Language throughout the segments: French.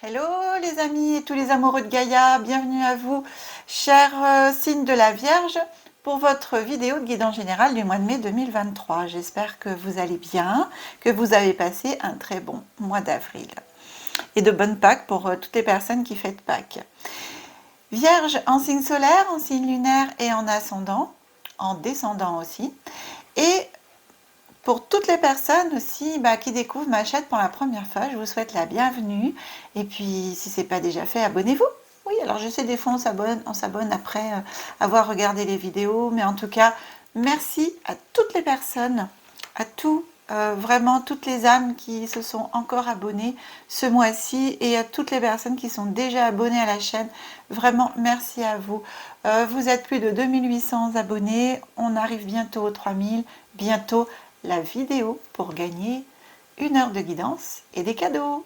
Hello les amis et tous les amoureux de Gaïa, bienvenue à vous, chers signes de la Vierge, pour votre vidéo de guidance générale du mois de mai 2023. J'espère que vous allez bien, que vous avez passé un très bon mois d'avril. Et de bonnes Pâques pour toutes les personnes qui fêtent Pâques. Vierge en signe solaire, en signe lunaire et en ascendant, en descendant aussi. Et pour toutes les personnes aussi qui découvrent ma chaîne pour la première fois, je vous souhaite la bienvenue. Et puis, si ce n'est pas déjà fait, abonnez-vous. Oui, alors je sais, des fois on s'abonne après avoir regardé les vidéos. Mais en tout cas, merci à toutes les personnes, à vraiment toutes les âmes qui se sont encore abonnées ce mois-ci. Et à toutes les personnes qui sont déjà abonnées à la chaîne. Vraiment, merci à vous. Vous êtes plus de 2800 abonnés. On arrive bientôt aux 3000. Bientôt la vidéo pour gagner 1 heure de guidance et des cadeaux.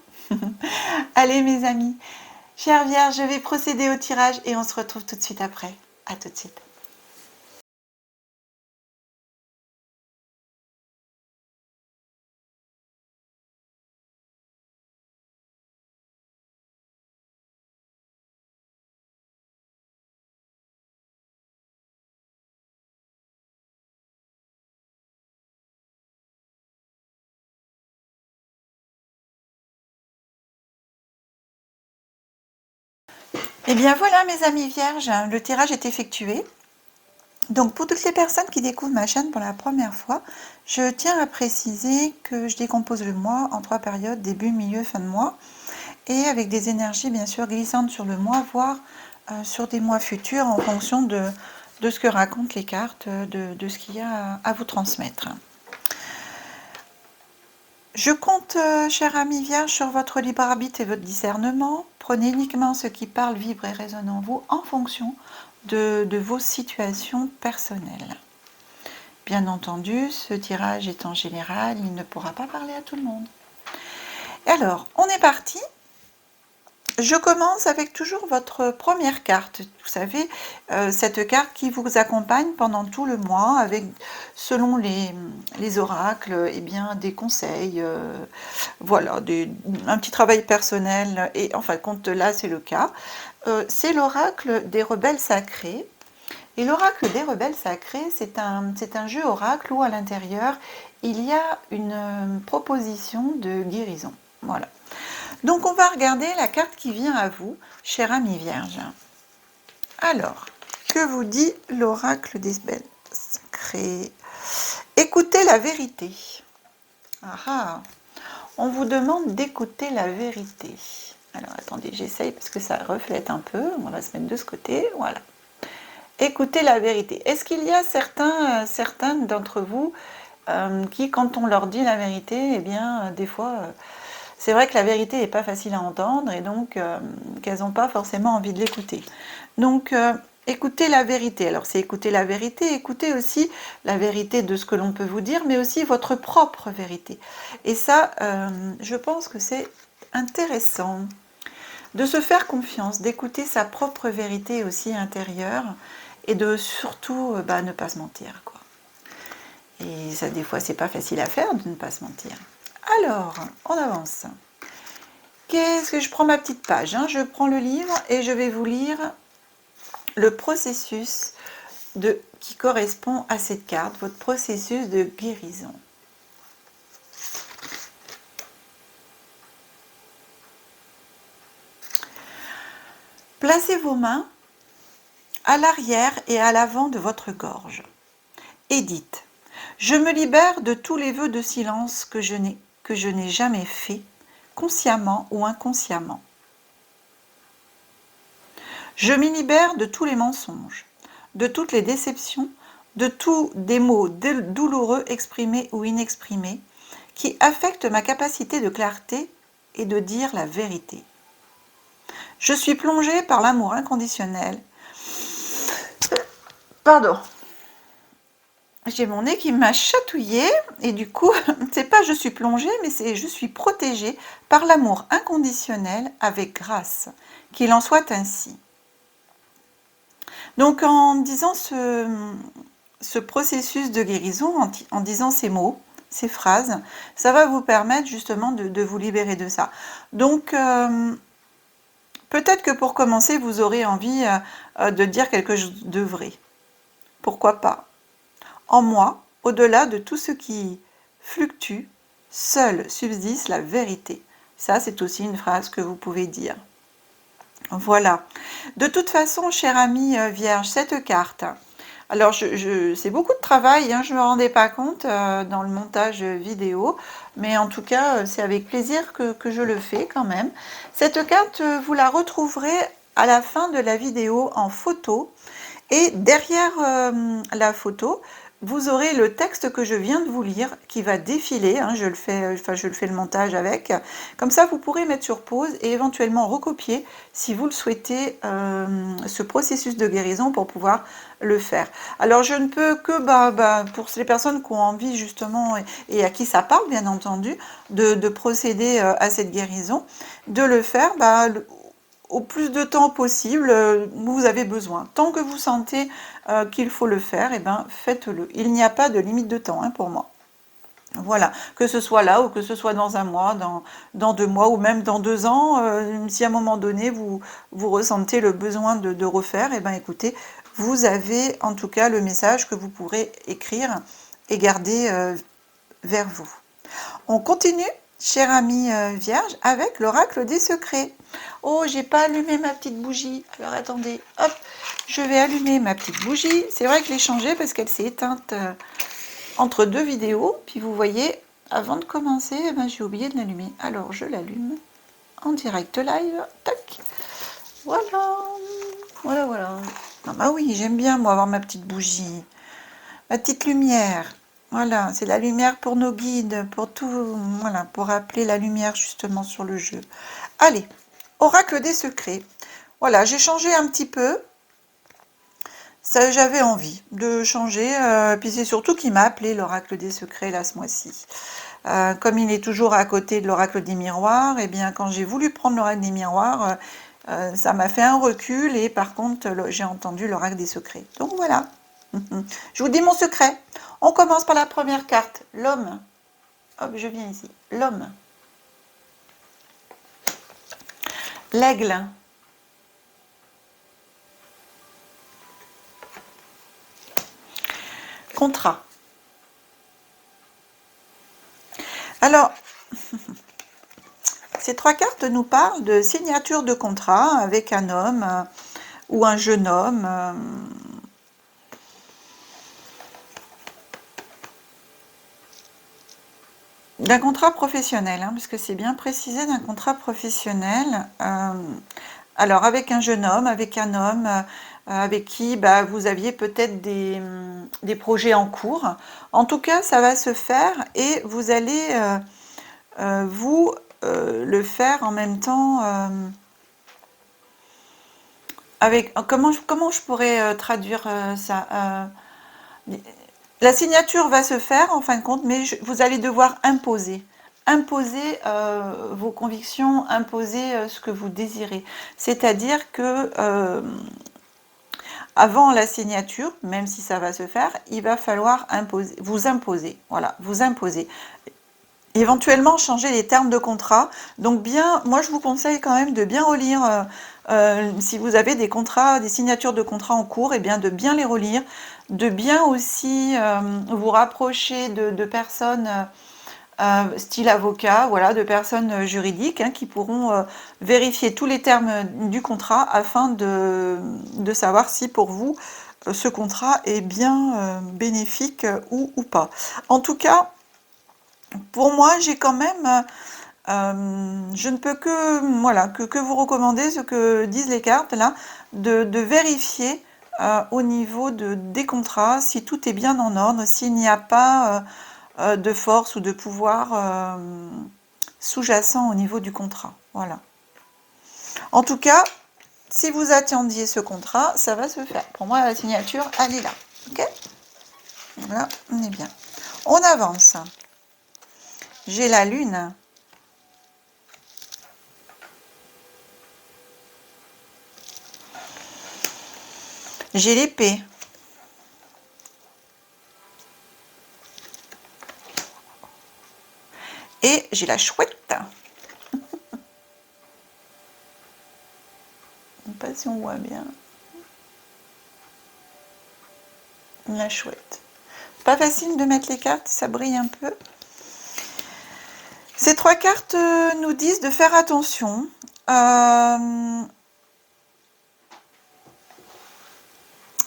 Allez mes amis, chère Vierge, je vais procéder au tirage et on se retrouve tout de suite après. À tout de suite. Et bien voilà mes amis Vierges, le tirage est effectué. Donc pour toutes les personnes qui découvrent ma chaîne pour la première fois, je tiens à préciser que je décompose le mois en 3 périodes, début, milieu, fin de mois, et avec des énergies bien sûr glissantes sur le mois, voire sur des mois futurs en fonction de ce que racontent les cartes, de ce qu'il y a à vous transmettre. Je compte, cher ami Vierge, sur votre libre arbitre et votre discernement. Prenez uniquement ce qui parle, vibre et résonne en vous en fonction de vos situations personnelles. Bien entendu, ce tirage étant général, il ne pourra pas parler à tout le monde. Et alors, on est parti. Je commence avec toujours votre première carte. Vous savez, cette carte qui vous accompagne pendant tout le mois avec, selon les oracles, eh bien, des conseils, voilà, un petit travail personnel. Et en fin de compte, là, c'est le cas. C'est l'oracle des rebelles sacrés. Et l'oracle des rebelles sacrés, c'est un jeu oracle où à l'intérieur, il y a une proposition de guérison. Voilà. Donc on va regarder la carte qui vient à vous, cher ami Vierge. Alors, que vous dit l'oracle des rebelles sacrés? Écoutez la vérité. Ah, on vous demande d'écouter la vérité. Alors attendez, j'essaye parce que ça reflète un peu. On va se mettre de ce côté, voilà. Écoutez la vérité. Est-ce qu'il y a certains d'entre vous qui, quand on leur dit la vérité, eh bien, des fois, c'est vrai que la vérité n'est pas facile à entendre et donc qu'elles n'ont pas forcément envie de l'écouter. Donc, écoutez la vérité. Alors, c'est écouter la vérité, écoutez aussi la vérité de ce que l'on peut vous dire, mais aussi votre propre vérité. Et ça, je pense que c'est intéressant de se faire confiance, d'écouter sa propre vérité aussi intérieure et de surtout ne pas se mentir, quoi. Et ça, des fois, c'est pas facile à faire de ne pas se mentir. Alors, on avance. Qu'est-ce que je prends ma petite page, hein, je prends le livre et je vais vous lire le processus qui correspond à cette carte, votre processus de guérison. Placez vos mains à l'arrière et à l'avant de votre gorge et dites: je me libère de tous les vœux de silence que je n'ai jamais faits, consciemment ou inconsciemment. Je m'y libère de tous les mensonges, de toutes les déceptions, de tous des mots douloureux exprimés ou inexprimés qui affectent ma capacité de clarté et de dire la vérité. Je suis plongée par l'amour inconditionnel. Pardon. J'ai mon nez qui m'a chatouillé et du coup, c'est pas je suis plongée, mais c'est je suis protégée par l'amour inconditionnel avec grâce. Qu'il en soit ainsi. Donc en disant ce processus de guérison, en disant ces mots, ces phrases, ça va vous permettre justement de vous libérer de ça. Donc Peut-être que pour commencer, vous aurez envie de dire quelque chose de vrai. Pourquoi pas? En moi, au-delà de tout ce qui fluctue, seule subsiste la vérité. Ça, c'est aussi une phrase que vous pouvez dire. Voilà. De toute façon, cher ami Vierge, cette carte, alors c'est beaucoup de travail, hein, je ne me rendais pas compte dans le montage vidéo, mais en tout cas, c'est avec plaisir que je le fais quand même. Cette carte, vous la retrouverez à la fin de la vidéo en photo. Et derrière la photo, vous aurez le texte que je viens de vous lire qui va défiler, hein, je le fais le montage avec. Comme ça, vous pourrez mettre sur pause et éventuellement recopier si vous le souhaitez ce processus de guérison pour pouvoir le faire. Alors, je ne peux que, pour les personnes qui ont envie justement et à qui ça parle, bien entendu, de procéder à cette guérison, de le faire au plus de temps possible, vous avez besoin. Tant que vous sentez qu'il faut le faire, et ben, faites-le. Il n'y a pas de limite de temps hein, pour moi. Voilà, que ce soit là ou que ce soit dans un mois, dans 2 mois ou même dans 2 ans, si à un moment donné vous ressentez le besoin de refaire, et ben écoutez, vous avez en tout cas le message que vous pourrez écrire et garder vers vous. On continue, chère amie Vierge, avec l'oracle des secrets. Oh, j'ai pas allumé ma petite bougie. Alors attendez, hop, je vais allumer ma petite bougie. C'est vrai que je l'ai changée parce qu'elle s'est éteinte entre 2 vidéos. Puis vous voyez, avant de commencer, eh ben, j'ai oublié de l'allumer. Alors je l'allume en direct live. Tac. Voilà. Voilà, voilà. Ah bah oui, j'aime bien moi avoir ma petite bougie. Ma petite lumière. Voilà, c'est la lumière pour nos guides, pour tout, voilà, pour appeler la lumière justement sur le jeu. Allez, oracle des secrets. Voilà, j'ai changé un petit peu. Ça, j'avais envie de changer. Puis c'est surtout qu'il m'a appelé l'oracle des secrets là ce mois-ci. Comme il est toujours à côté de l'oracle des miroirs, et bien quand j'ai voulu prendre l'oracle des miroirs, ça m'a fait un recul et par contre j'ai entendu l'oracle des secrets. Donc voilà. Je vous dis mon secret. On commence par la première carte, l'homme. Hop, je viens ici. L'homme. L'aigle. Contrat. Alors, ces 3 cartes nous parlent de signature de contrat avec un homme ou un jeune homme. D'un contrat professionnel, hein, parce que c'est bien précisé, d'un contrat professionnel. Alors, avec un jeune homme, avec un homme avec qui vous aviez peut-être des projets en cours. En tout cas, ça va se faire et vous allez le faire en même temps avec... Comment je pourrais traduire ça La signature va se faire en fin de compte, mais vous allez devoir imposer. Imposer vos convictions, imposer ce que vous désirez. C'est-à-dire que avant la signature, même si ça va se faire, il va falloir vous imposer. Voilà, vous imposer. Éventuellement changer les termes de contrat. Donc bien, moi je vous conseille quand même de bien relire, si vous avez des contrats, des signatures de contrats en cours, et bien de bien les relire, de bien aussi vous rapprocher de personnes style avocat, voilà, de personnes juridiques hein, qui pourront vérifier tous les termes du contrat afin de savoir si pour vous ce contrat est bien bénéfique ou pas. En tout cas, pour moi, j'ai quand même, je ne peux que, voilà, que vous recommander ce que disent les cartes là, de vérifier au niveau des contrats si tout est bien en ordre, s'il n'y a pas de force ou de pouvoir sous-jacent au niveau du contrat. Voilà. En tout cas, si vous attendiez ce contrat, ça va se faire. Pour moi, la signature, elle est là. Ok? Voilà, on est bien. On avance. J'ai la lune. J'ai l'épée. Et j'ai la chouette. si on voit bien. La chouette. Pas facile de mettre les cartes, ça brille un peu. Ces 3 cartes nous disent de faire attention.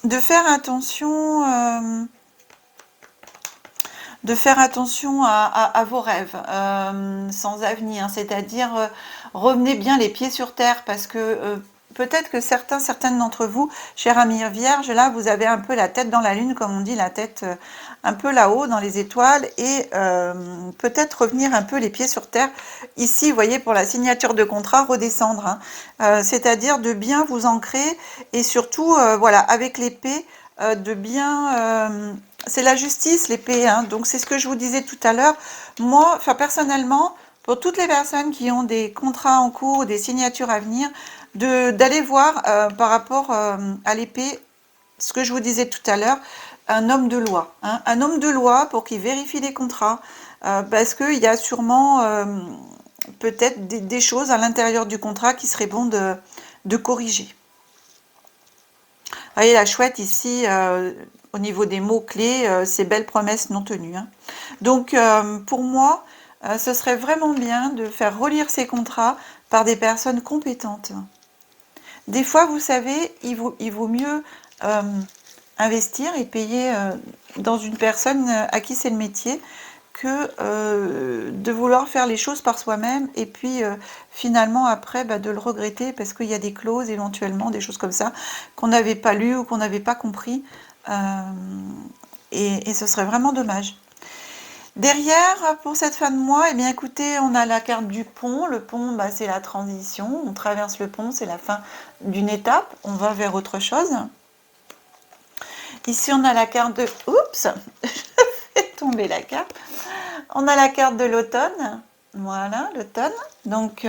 De faire attention à vos rêves sans avenir, c'est-à-dire revenez bien les pieds sur terre, parce que peut-être que certaines d'entre vous, chers amis vierges, là vous avez un peu la tête dans la lune, comme on dit, la tête un peu là-haut dans les étoiles, et peut-être revenir un peu les pieds sur terre. Ici, vous voyez, pour la signature de contrat, redescendre, hein, c'est-à-dire de bien vous ancrer, et surtout, voilà, avec l'épée, de bien... c'est la justice, l'épée, hein, donc c'est ce que je vous disais tout à l'heure. Moi, enfin personnellement, pour toutes les personnes qui ont des contrats en cours, des signatures à venir, d'aller voir par rapport à l'épée, ce que je vous disais tout à l'heure, un homme de loi. Hein, un homme de loi pour qu'il vérifie les contrats, parce qu'il y a sûrement peut-être des choses à l'intérieur du contrat qui serait bon de corriger. Vous voyez la chouette ici, au niveau des mots-clés, ces belles promesses non tenues. Hein. Donc pour moi, ce serait vraiment bien de faire relire ces contrats par des personnes compétentes. Des fois, vous savez, il vaut mieux investir et payer dans une personne à qui c'est le métier, que de vouloir faire les choses par soi-même et puis finalement après de le regretter parce qu'il y a des clauses éventuellement, des choses comme ça qu'on n'avait pas lues ou qu'on n'avait pas compris, et ce serait vraiment dommage. Derrière, pour cette fin de mois, eh bien écoutez, on a la carte du pont. Le pont, c'est la transition, on traverse le pont, c'est la fin d'une étape, on va vers autre chose. Ici on a la carte de... Oups, je fais tomber la carte. On a la carte de l'automne, voilà, l'automne. Donc,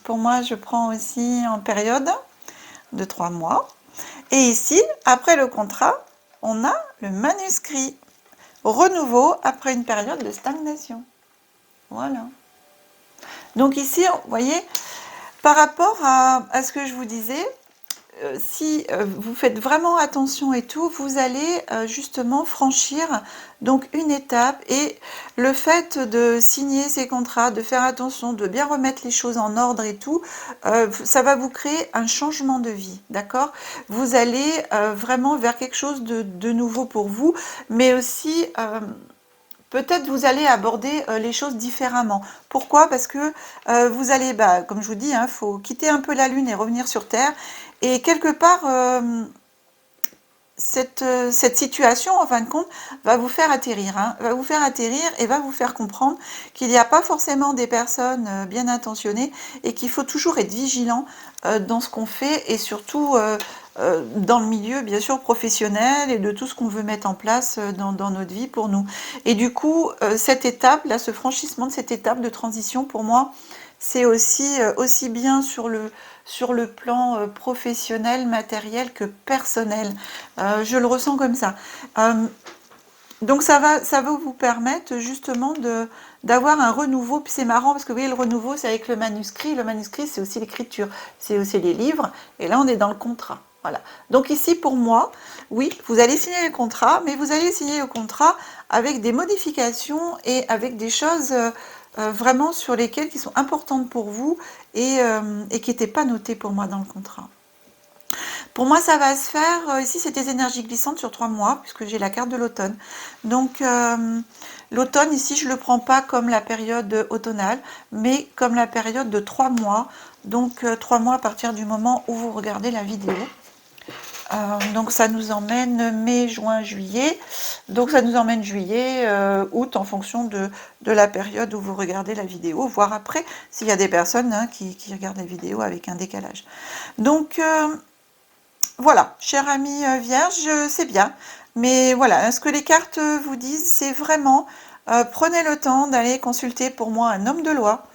pour moi, je prends aussi en période de 3 mois. Et ici, après le contrat, on a le manuscrit. Renouveau après une période de stagnation. Voilà. Donc ici, vous voyez, par rapport à ce que je vous disais, si vous faites vraiment attention et tout, vous allez justement franchir donc une étape, et le fait de signer ces contrats, de faire attention, de bien remettre les choses en ordre et tout, ça va vous créer un changement de vie, d'accord? Vous allez vraiment vers quelque chose de nouveau pour vous, mais aussi... peut-être vous allez aborder les choses différemment. Pourquoi? Parce que vous allez, comme je vous dis, il faut quitter un peu la Lune et revenir sur Terre. Et quelque part, cette situation, en fin de compte, va vous faire atterrir. Va vous faire atterrir et va vous faire comprendre qu'il n'y a pas forcément des personnes bien intentionnées, et qu'il faut toujours être vigilant dans ce qu'on fait, et surtout dans le milieu, bien sûr, professionnel, et de tout ce qu'on veut mettre en place dans notre vie pour nous. Et du coup, cette étape, là, ce franchissement de cette étape de transition, pour moi, c'est aussi bien sur le plan professionnel, matériel que personnel. Je le ressens comme ça. Donc ça va vous permettre justement d'avoir un renouveau. Puis c'est marrant parce que vous voyez, le renouveau, c'est avec le manuscrit. Le manuscrit, c'est aussi l'écriture, c'est aussi les livres. Et là, on est dans le contrat. Voilà. Donc ici, pour moi, oui, vous allez signer le contrat, mais vous allez signer le contrat avec des modifications et avec des choses vraiment sur lesquelles qui sont importantes pour vous, et qui n'étaient pas notées pour moi dans le contrat. Pour moi, ça va se faire, ici c'est des énergies glissantes sur 3 mois, puisque j'ai la carte de l'automne. Donc l'automne, ici, je ne le prends pas comme la période automnale, mais comme la période de 3 mois. Donc 3 mois à partir du moment où vous regardez la vidéo. Donc ça nous emmène mai, juin, juillet. Donc ça nous emmène juillet, août, en fonction de la période où vous regardez la vidéo, voire après, s'il y a des personnes qui regardent la vidéo avec un décalage. Donc... voilà, chère amie vierge, c'est bien. Mais voilà, ce que les cartes vous disent, c'est vraiment, prenez le temps d'aller consulter pour moi un homme de loi,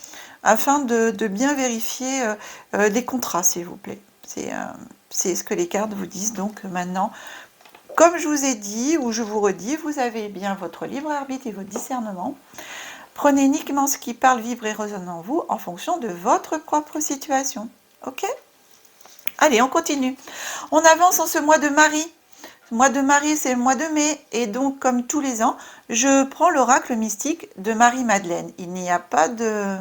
afin de bien vérifier les contrats, s'il vous plaît. C'est ce que les cartes vous disent. Donc maintenant, comme je vous ai dit, ou je vous redis, vous avez bien votre libre arbitre et votre discernement. Prenez uniquement ce qui parle, vibre et résonne en vous, en fonction de votre propre situation. Ok ? Allez, on continue. On avance en ce mois de Marie. Le mois de Marie, c'est le mois de mai. Et donc, comme tous les ans, je prends l'oracle mystique de Marie-Madeleine. Il n'y a pas de...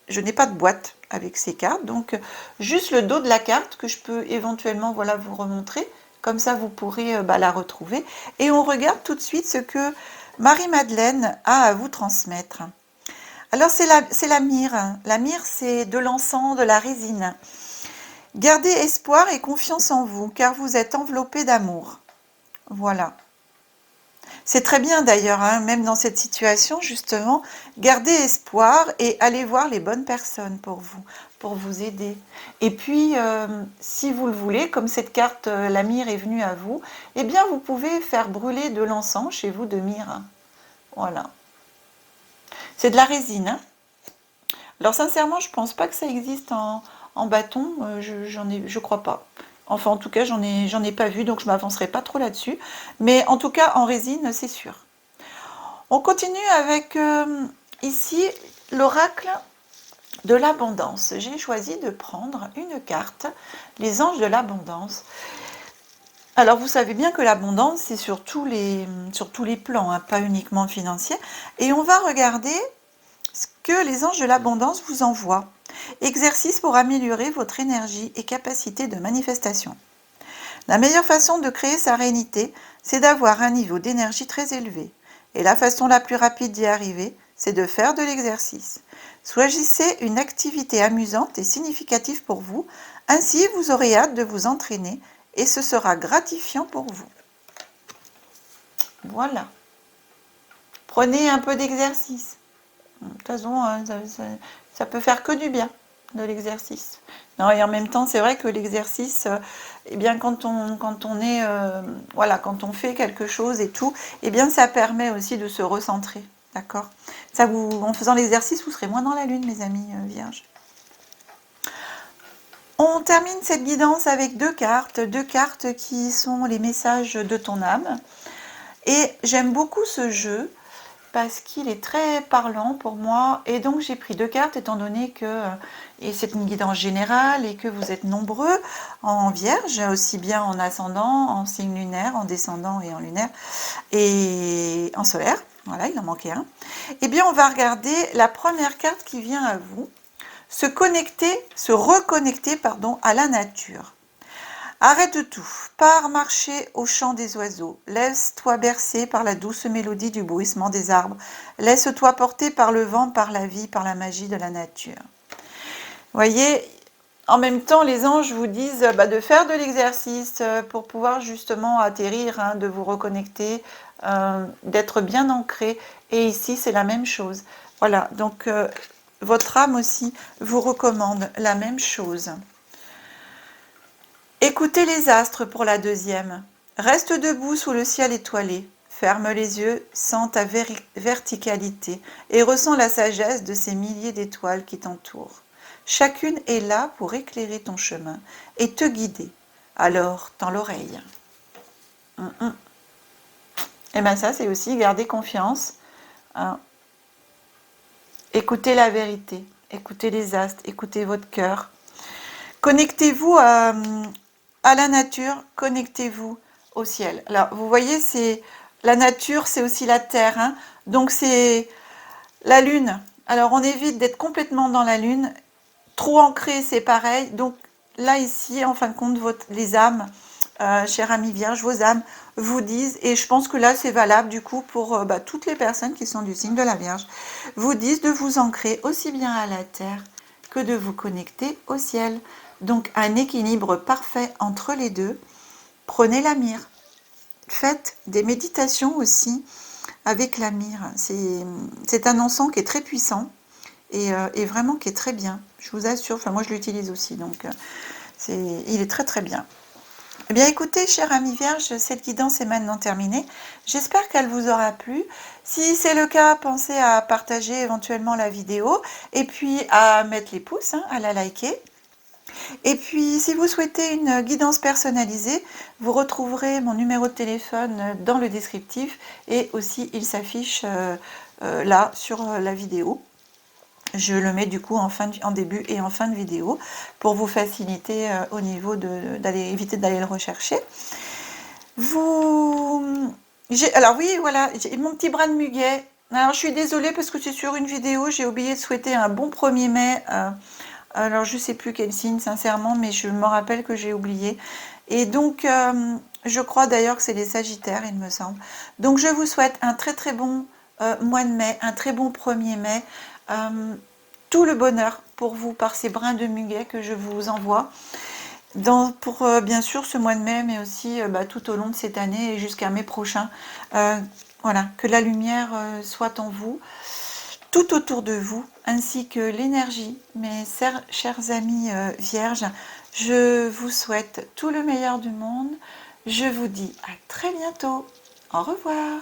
Je n'ai pas de boîte avec ces cartes. Donc, juste le dos de la carte que je peux éventuellement voilà, vous remontrer. Comme ça, vous pourrez la retrouver. Et on regarde tout de suite ce que Marie-Madeleine a à vous transmettre. Alors, c'est la myrrhe. La myrrhe, c'est de l'encens, de la résine. Gardez espoir et confiance en vous, car vous êtes enveloppé d'amour. Voilà. C'est très bien d'ailleurs, hein, même dans cette situation, justement, gardez espoir et allez voir les bonnes personnes pour vous aider. Et puis, si vous le voulez, comme cette carte, la myrrhe est venue à vous, eh bien, vous pouvez faire brûler de l'encens chez vous de myrrhe. Voilà. C'est de la résine, hein. Alors, sincèrement, je pense pas que ça existe en bâton, je crois pas. Enfin, en tout cas, j'en ai pas vu, donc je m'avancerai pas trop là-dessus. Mais en tout cas, en résine, c'est sûr. On continue avec ici l'oracle de l'abondance. J'ai choisi de prendre une carte, les anges de l'abondance. Alors, vous savez bien que l'abondance, c'est sur tous les plans, hein, pas uniquement financier. Et on va regarder ce que les anges de l'abondance vous envoient. Exercice pour améliorer votre énergie et capacité de manifestation. La meilleure façon de créer sa réalité, c'est d'avoir un niveau d'énergie très élevé. Et la façon la plus rapide d'y arriver, c'est de faire de l'exercice. Choisissez une activité amusante et significative pour vous, ainsi vous aurez hâte de vous entraîner et ce sera gratifiant pour vous. Voilà. Prenez un peu d'exercice. De toute façon, ça peut faire que du bien, de l'exercice. Non, et en même temps, c'est vrai que l'exercice, eh bien, quand on est, voilà, quand on fait quelque chose et tout, eh bien, ça permet aussi de se recentrer, d'accord? Ça, en faisant l'exercice, vous serez moins dans la lune, mes amis vierges. On termine cette guidance avec deux cartes qui sont les messages de ton âme. Et j'aime beaucoup ce jeu parce qu'il est très parlant pour moi. Et donc, j'ai pris deux cartes étant donné que c'est une guidance générale et que vous êtes nombreux en vierge, aussi bien en ascendant, en signe lunaire, en descendant et en lunaire et en solaire. Voilà, il en manquait un. Eh bien, on va regarder la première carte qui vient à vous. Se reconnecter, à la nature. Arrête tout, pars marcher au chant des oiseaux, laisse-toi bercer par la douce mélodie du bruissement des arbres, laisse-toi porter par le vent, par la vie, par la magie de la nature. Vous voyez, en même temps, les anges vous disent de faire de l'exercice pour pouvoir justement atterrir, hein, de vous reconnecter, d'être bien ancré. Et ici, c'est la même chose. Voilà, donc votre âme aussi vous recommande la même chose. Écoutez les astres pour la deuxième. Reste debout sous le ciel étoilé. Ferme les yeux, sens ta verticalité et ressens la sagesse de ces milliers d'étoiles qui t'entourent. Chacune est là pour éclairer ton chemin et te guider. Alors, tends l'oreille. Et bien ça, c'est aussi garder confiance. Hein. Écoutez la vérité, écoutez les astres, écoutez votre cœur. Connectez-vous à la nature, connectez-vous au ciel. Alors, vous voyez, c'est la nature, c'est aussi la terre. Hein. Donc, c'est la lune. Alors, on évite d'être complètement dans la lune. Trop ancré, c'est pareil. Donc, là, ici, en fin de compte, les âmes, chers amis vierges, vos âmes vous disent, et je pense que là, c'est valable du coup pour toutes les personnes qui sont du signe de la Vierge, vous disent de vous ancrer aussi bien à la terre que de vous connecter au ciel. Donc, un équilibre parfait entre les deux. Prenez la myrrhe. Faites des méditations aussi avec la myrrhe. C'est un encens qui est très puissant et vraiment qui est très bien. Je vous assure, enfin moi je l'utilise aussi, donc il est très très bien. Eh bien écoutez, chers amis vierges, cette guidance est maintenant terminée. J'espère qu'elle vous aura plu. Si c'est le cas, pensez à partager éventuellement la vidéo et puis à mettre les pouces, hein, à la liker. Et puis, si vous souhaitez une guidance personnalisée, vous retrouverez mon numéro de téléphone dans le descriptif et aussi il s'affiche là sur la vidéo. Je le mets du coup en début et en fin de vidéo pour vous faciliter au niveau d'aller éviter d'aller le rechercher. Alors oui, voilà, j'ai mon petit brin de muguet. Alors je suis désolée parce que c'est sur une vidéo, j'ai oublié de souhaiter un bon 1er mai. Alors je sais plus quel signe sincèrement, mais je me rappelle que j'ai oublié. Et donc je crois d'ailleurs que c'est les Sagittaires, il me semble. Donc je vous souhaite un très très bon mois de mai, un très bon 1er mai. Tout le bonheur pour vous par ces brins de muguet que je vous envoie. Pour bien sûr ce mois de mai, mais aussi tout au long de cette année et jusqu'à mai prochain. Voilà, que la lumière soit en vous, tout autour de vous, ainsi que l'énergie. Mes chers amis vierges, je vous souhaite tout le meilleur du monde. Je vous dis à très bientôt. Au revoir.